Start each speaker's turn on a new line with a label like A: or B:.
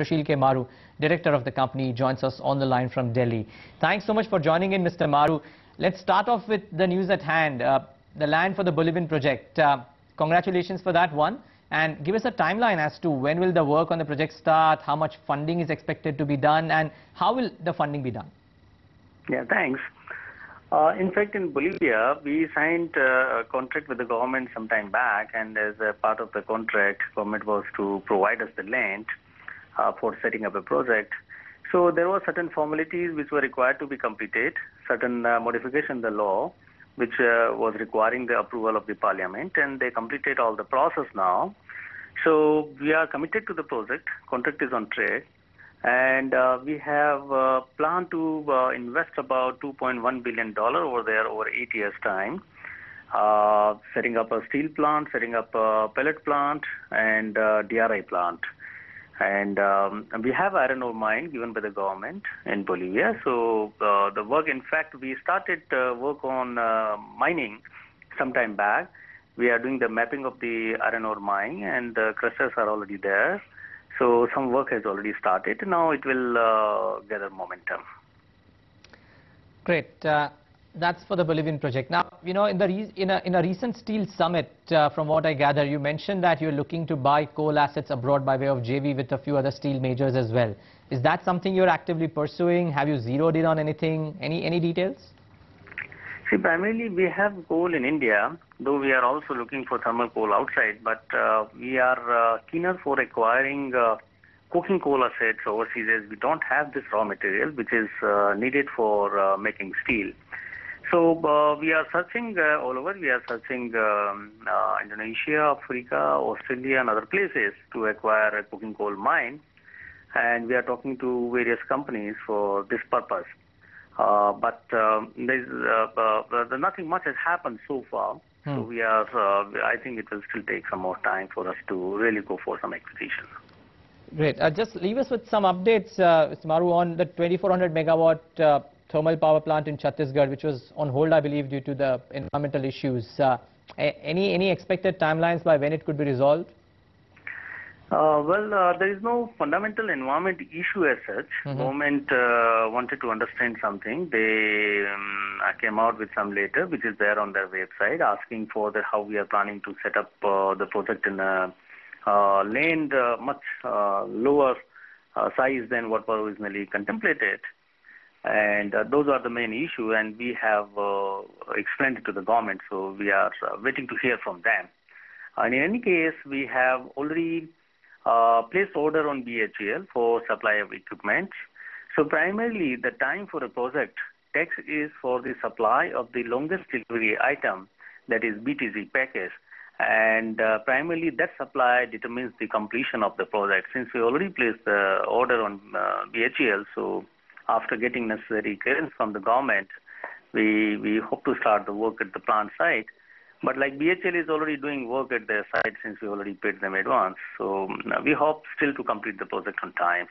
A: Sushil K. Maru, director of the company, joins us on the line from Delhi. Thanks so much for joining in, Mr. Maru. Let's start off with the news at hand, the land for the Bolivian project. Congratulations for that one. And give us a timeline as to when will the work on the project start, how much funding is expected to be done, and how will the funding be done?
B: Yeah, thanks. In fact, in Bolivia, we signed a contract with the government some time back, and as a part of the contract, government was to provide us the land for setting up a project. So there were certain formalities which were required to be completed, certain modification in the law, which was requiring the approval of the parliament, and they completed all the process now. So we are committed to the project. Contract is on track. And we have planned to invest about $2.1 billion over there over 8 years' time, setting up a steel plant, setting up a pellet plant, and DRI plant. And we have iron ore mine given by the government in Bolivia. So the work, in fact, we started work on mining some time back. We are doing the mapping of the iron ore mine, and the crushers are already there. So some work has already started. Now it will gather momentum.
A: Great. That's for the Bolivian project. Now, you know, in a recent steel summit, from what I gather, you mentioned that you're looking to buy coal assets abroad by way of JV with a few other steel majors as well. Is that something you're actively pursuing? Have you zeroed in on anything? Any details?
B: See, primarily we have coal in India, though we are also looking for thermal coal outside, but we are keener for acquiring coking coal assets overseas, as we don't have this raw material which is needed for making steel. So we are searching all over. We are searching Indonesia, Africa, Australia and other places to acquire a coking coal mine, and we are talking to various companies for this purpose. But nothing much has happened so far. So we are. I think it will still take some more time for us to really go for some acquisition.
A: Great. Just leave us with some updates, Mr. Maru, on the 2400 megawatt thermal power plant in Chhattisgarh, which was on hold, I believe, due to the environmental issues. Any expected timelines by when it could be resolved?
B: There is no fundamental environment issue as such. Government wanted to understand something. They came out with some letter, which is there on their website, asking for how we are planning to set up the project in a land much lower size than what was originally contemplated. And those are the main issue, and we have explained it to the government. So we are waiting to hear from them. And in any case, we have already placed order on BHEL for supply of equipment. So primarily the time for a project takes is for the supply of the longest delivery item, that is BTZ package. And primarily that supply determines the completion of the project. Since we already placed the order on BHEL, so after getting necessary clearance from the government, we hope to start the work at the plant site. But like BHEL is already doing work at their site since we already paid them advance. So we hope still to complete the project on time.